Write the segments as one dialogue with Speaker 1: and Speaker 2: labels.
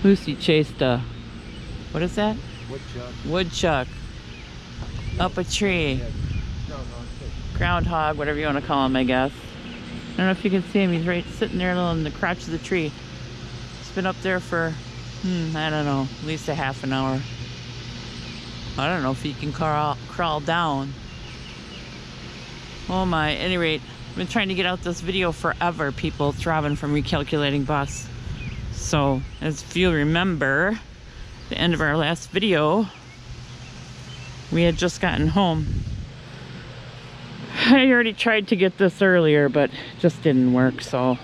Speaker 1: Lucy chased a, what is that?
Speaker 2: Woodchuck.
Speaker 1: Woodchuck. Up a tree.
Speaker 2: Yeah. No,
Speaker 1: Groundhog, whatever you want to call him, I guess. I don't know if you can see him. He's right sitting there in the crotch of the tree. He's been up there for, I don't know, at least a half an hour. I don't know if he can crawl down. Oh my, at any rate, I've been trying to get out this video forever, people. It's Robin from Recalculating Bus. So, as if you remember, the end of our last video, we had just gotten home. I already tried to get this earlier, but just didn't work, so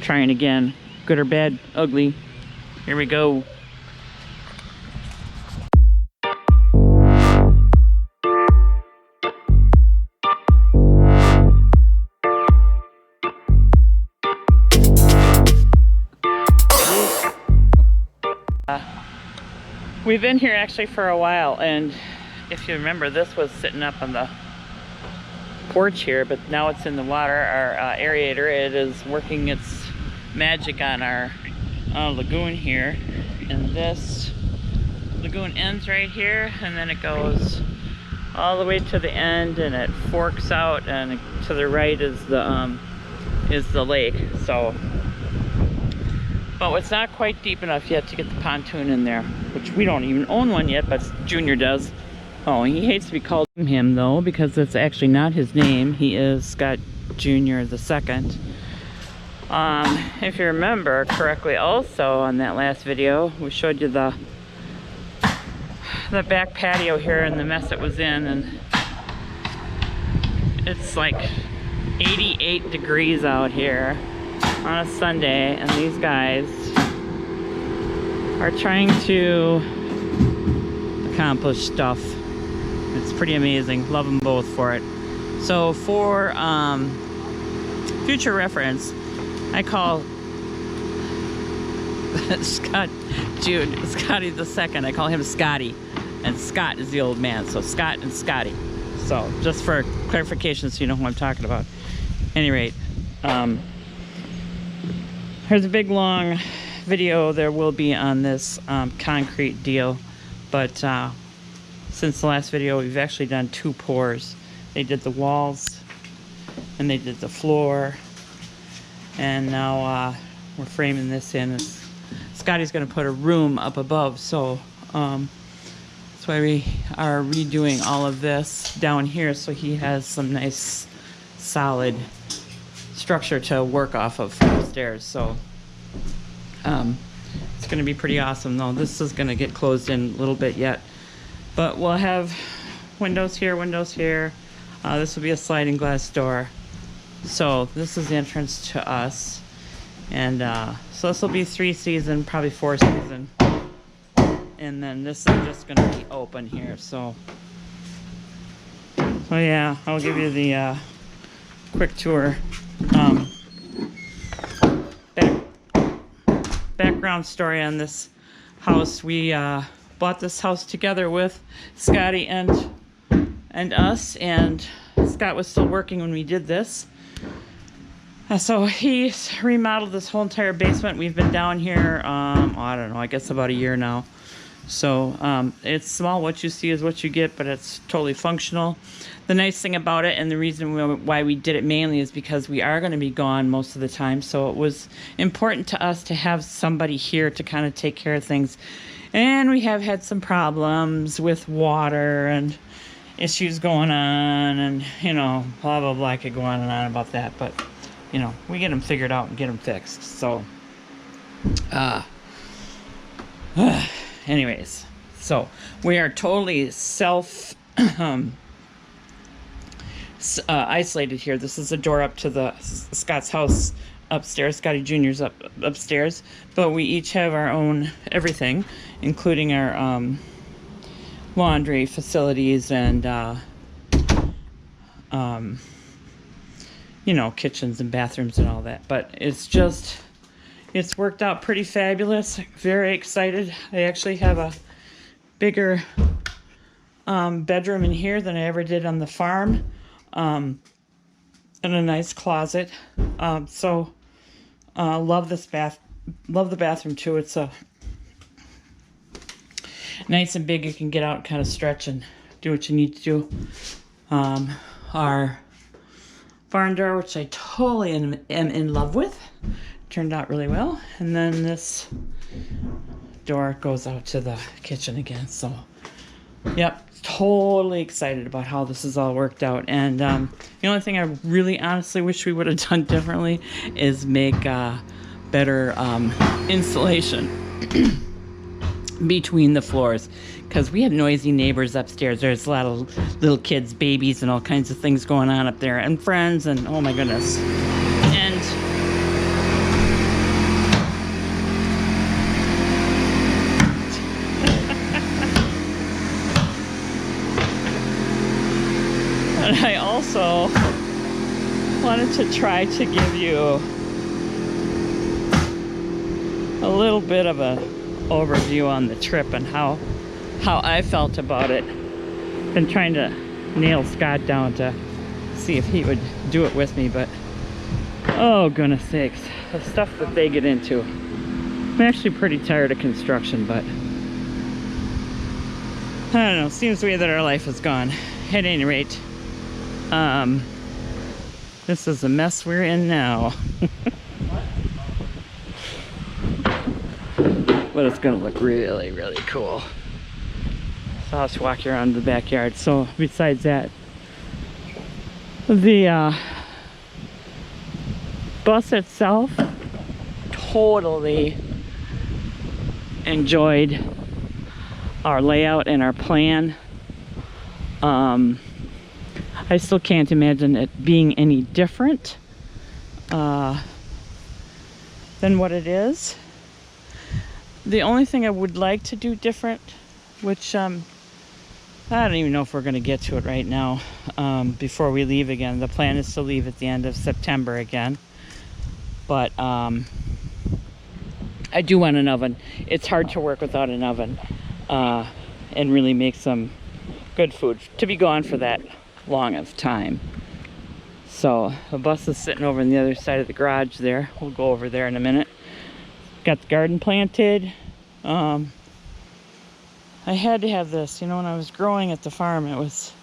Speaker 1: trying again. Good or bad, ugly. Here we go. We've been here actually for a while, and if you remember, this was sitting up on the porch here, but now it's in the water. Our aerator, it is working its magic on our lagoon here, and this lagoon ends right here, and then it goes all the way to the end, and it forks out, and to the right is the lake. So, but it's not quite deep enough yet to get the pontoon in there, which we don't even own one yet, but Junior does. Oh, he hates to be called him though, because it's actually not his name. He is Scott Jr. the second. If you remember correctly, also on that last video, we showed you the back patio here and the mess it was in, and it's like 88 degrees out here on a Sunday, and these guys are trying to accomplish stuff. It's pretty amazing. Love them both for it. So for future reference, I call Scotty the second. I call him Scotty, and Scott is the old man. So Scott and Scotty. So just for clarification, so you know who I'm talking about. At any rate, here's a big long video there will be on this concrete deal, but since the last video, we've actually done 2 pours. They did the walls, and they did the floor, and now we're framing this in. Scotty's going to put a room up above, so that's why we are redoing all of this down here, so he has some nice, solid structure to work off of upstairs. So it's going to be pretty awesome, though. This is going to get closed in a little bit yet. But we'll have windows here, windows here. This will be a sliding glass door. So this is the entrance to us. And so this will be 3 season, probably 4 season. And then this is just going to be open here. So yeah, I'll give you the quick tour. Background story on this house. We bought this house together with Scotty and us, and Scott was still working when we did this. So he remodeled this whole entire basement. We've been down here, I don't know, I guess about a year now. So it's small. What you see is what you get, but it's totally functional. The nice thing about it, and the reason why we did it mainly, is because we are going to be gone most of the time. So it was important to us to have somebody here to kind of take care of things. And we have had some problems with water and issues going on, and, you know, blah, blah, blah. I could go on and on about that, but, you know, we get them figured out and get them fixed. So, anyways, so we are totally isolated here. This is a door up to the Scott's house upstairs. Scotty Jr.'s upstairs, but we each have our own everything, including our laundry facilities and you know, kitchens and bathrooms and all that. But it's worked out pretty fabulous. Very excited. I actually have a bigger bedroom in here than I ever did on the farm, and a nice closet. So love this love the bathroom too. It's a nice and big. You can get out and kind of stretch and do what you need to do. Our barn door, which I totally am in love with, turned out really well. And then this door goes out to the kitchen again. So, yep, totally excited about how this is all worked out. And the only thing I really honestly wish we would have done differently is make better insulation between the floors, because we have noisy neighbors upstairs. There's a lot of little kids, babies, and all kinds of things going on up there, and friends, and oh my goodness. And and I also wanted to try to give you a little bit of a overview on the trip and how I felt about it. Been trying to nail Scott down to see if he would do it with me, but oh goodness sakes, the stuff that they get into. I'm actually pretty tired of construction, but I don't know, seems to me that our life is gone. At any rate, this is the mess we're in now. But it's gonna look really, really cool. So I'll just walk you around the backyard. So besides that, the bus itself, totally enjoyed our layout and our plan. I still can't imagine it being any different than what it is. The only thing I would like to do different, which I don't even know if we're going to get to it right now, before we leave again. The plan is to leave at the end of September again. But I do want an oven. It's hard to work without an oven and really make some good food to be gone for that long of time. So the bus is sitting over on the other side of the garage there. We'll go over there in a minute. Got the garden planted. I had to have this, you know, when I was growing at the farm, it's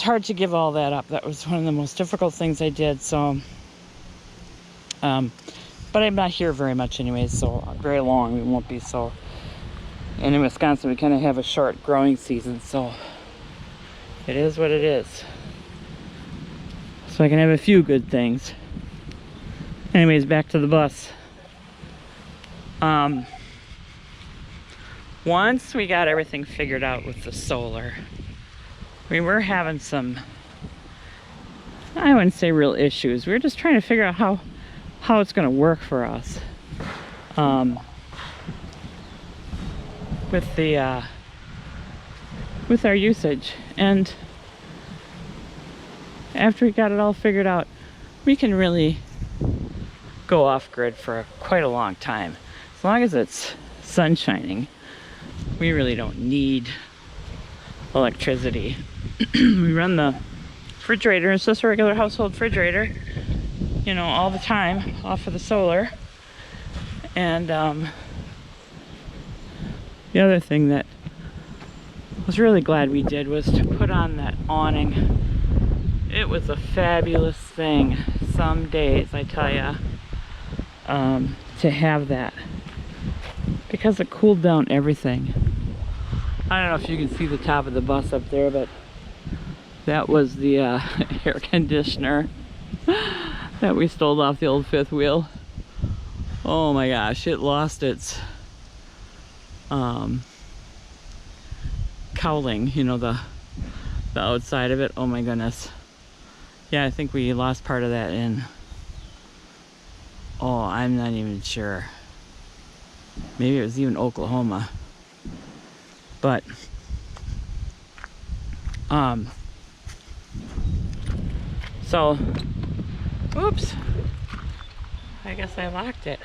Speaker 1: hard to give all that up. That was one of the most difficult things I did. So but I'm not here very much anyways, so very long we won't be. So, and in Wisconsin we kind of have a short growing season, so it is what it is. So I can have a few good things. Anyways, back to the bus. Once we got everything figured out with the solar, we were having some, I wouldn't say real issues. We were just trying to figure out how it's going to work for us. With the with our usage. And after we got it all figured out, we can really go off grid for quite a long time. As long as it's sun shining, we really don't need electricity. We run the refrigerator, it's just a regular household refrigerator, you know, all the time off of the solar. And the other thing that I was really glad we did was to put on that awning. It was a fabulous thing some days, I tell ya, to have that, because it cooled down everything. I don't know if you can see the top of the bus up there, but that was the air conditioner that we stole off the old fifth wheel. Oh my gosh, it lost its cowling, you know, the outside of it. Oh my goodness. Yeah, I think we lost part of that in, oh, I'm not even sure. Maybe it was even Oklahoma. But so, oops, I guess I locked it.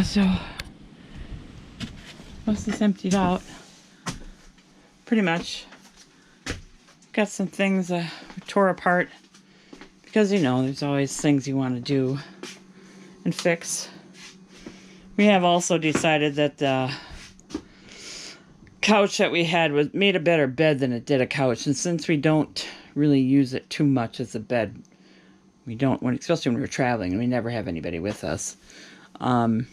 Speaker 1: So once this emptied out, pretty much got some things we tore apart because, you know, there's always things you want to do and fix. We have also decided that the couch that we had made a better bed than it did a couch, and since we don't really use it too much as a bed, we don't, especially when we're traveling and we never have anybody with us, at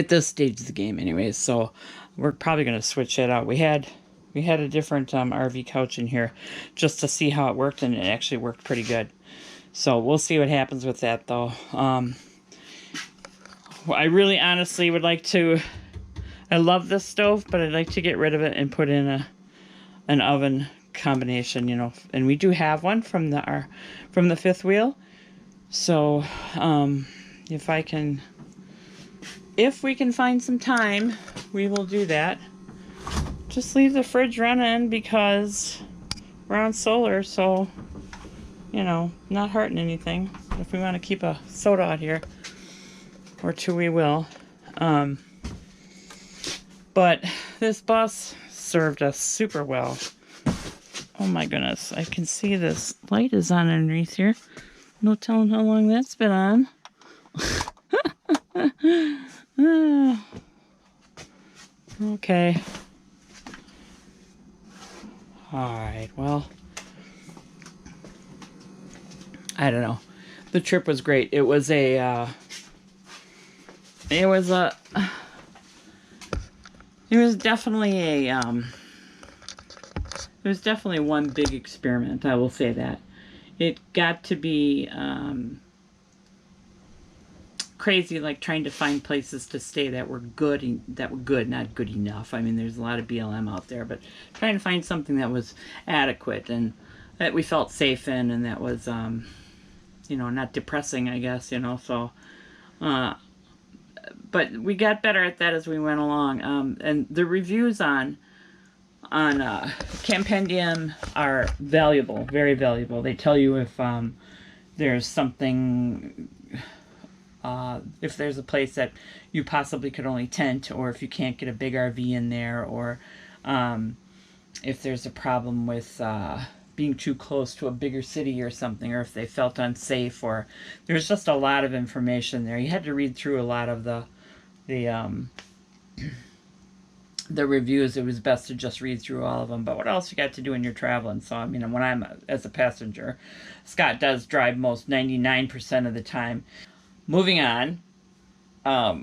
Speaker 1: this stage of the game anyways, so we're probably going to switch it out. We had a different RV couch in here just to see how it worked, and it actually worked pretty good. So we'll see what happens with that, though. I really honestly would like to, I love this stove, but I'd like to get rid of it and put in an oven combination, you know, and we do have one from the fifth wheel. So if we can find some time, we will do that. Just leave the fridge running because we're on solar, so, you know, not hurting anything. If we want to keep a soda out here or two, we will. But this bus served us super well. Oh my goodness, I can see this light is on underneath here. No telling how long that's been on. Okay. Alright, well, I don't know. The trip was great. It was definitely one big experiment, I will say that. It got to be crazy, like trying to find places to stay that were good, not good enough. I mean, there's a lot of BLM out there, but trying to find something that was adequate and that we felt safe in, and that was, you know, not depressing, I guess, you know, so, but we got better at that as we went along, and the reviews on Campendium are valuable, very valuable. They tell you if there's something, if there's a place that you possibly could only tent, or if you can't get a big RV in there, or if there's a problem with being too close to a bigger city or something, or if they felt unsafe, or there's just a lot of information there. You had to read through a lot of the reviews. It was best to just read through all of them. But what else you got to do when you're traveling? So, I mean, when I'm as a passenger, Scott does drive most 99% of the time. Moving on, I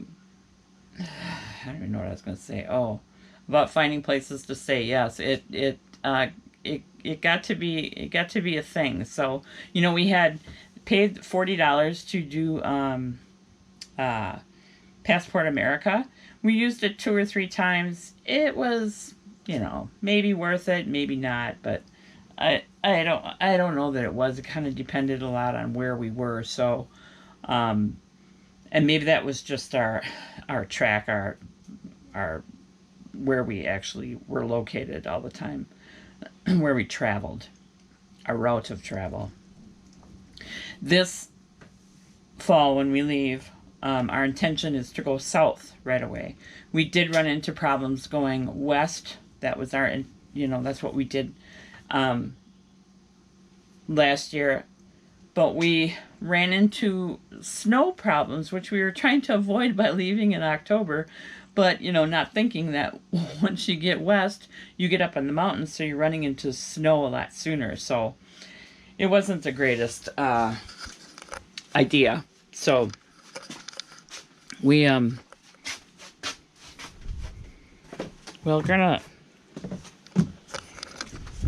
Speaker 1: don't even know what I was going to say. Oh, about finding places to stay. Yes, it got to be a thing. So, you know, we had paid $40 to do Passport America. We used it 2 or 3 times. It was, you know, maybe worth it, maybe not, but I don't know that it was. It kind of depended a lot on where we were. So, and maybe that was just our track, our where we actually were located all the time, where we traveled, our route of travel. This fall, when we leave, our intention is to go south right away. We did run into problems going west. That was that's what we did last year. But we ran into snow problems, which we were trying to avoid by leaving in October. But, you know, not thinking that once you get west, you get up in the mountains, so you're running into snow a lot sooner. So it wasn't the greatest idea. So we're gonna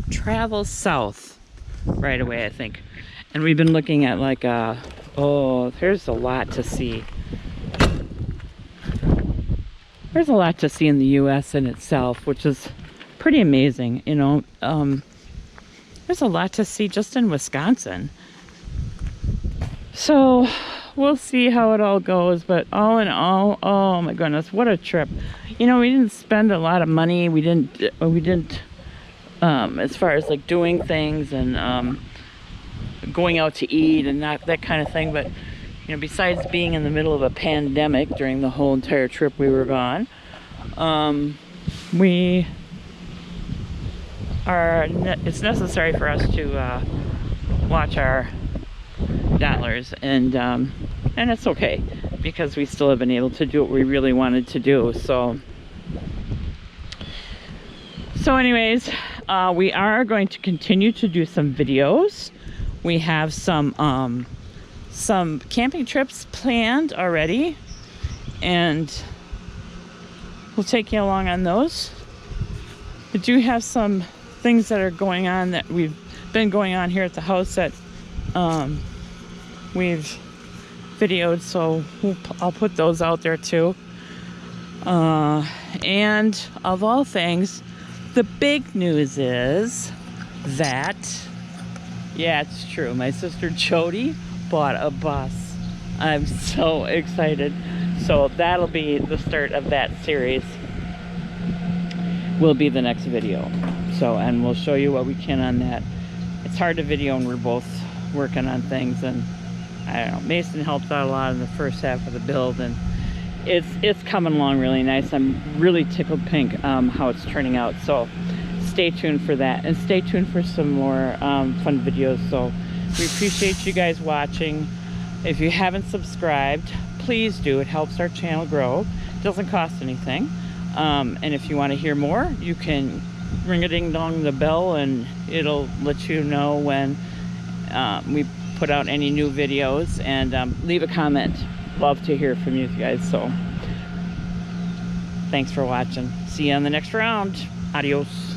Speaker 1: travel south right away, I think. And we've been looking at like there's a lot to see. There's a lot to see in the U.S. in itself, which is pretty amazing, you know. There's a lot to see just in Wisconsin. So we'll see how it all goes, but all in all, oh my goodness, what a trip. You know, we didn't spend a lot of money. We didn't as far as like doing things and going out to eat and that kind of thing, but you know, besides being in the middle of a pandemic during the whole entire trip we were gone, we it's necessary for us to watch our dollars, and it's okay because we still have been able to do what we really wanted to do. So anyways, we are going to continue to do some videos. We have some camping trips planned already, and we'll take you along on those. I do have some things that are going on that we've been going on here at the house that we've videoed, so I'll put those out there too. And of all things, the big news is that, yeah, it's true, my sister Jody bought a bus. I'm so excited. So that'll be the start of that series, will be the next video. So, and we'll show you what we can on that. It's hard to video when we're both working on things, and I don't know, Mason helped out a lot in the first half of the build, and it's coming along really nice. I'm really tickled pink how it's turning out. So stay tuned for that, and stay tuned for some more fun videos. So we appreciate you guys watching. If you haven't subscribed, please do. It helps our channel grow. It doesn't cost anything. And if you want to hear more, you can ring-a-ding-dong the bell, and it'll let you know when we put out any new videos, and leave a comment. Love to hear from you guys. So thanks for watching. See you on the next round. Adios.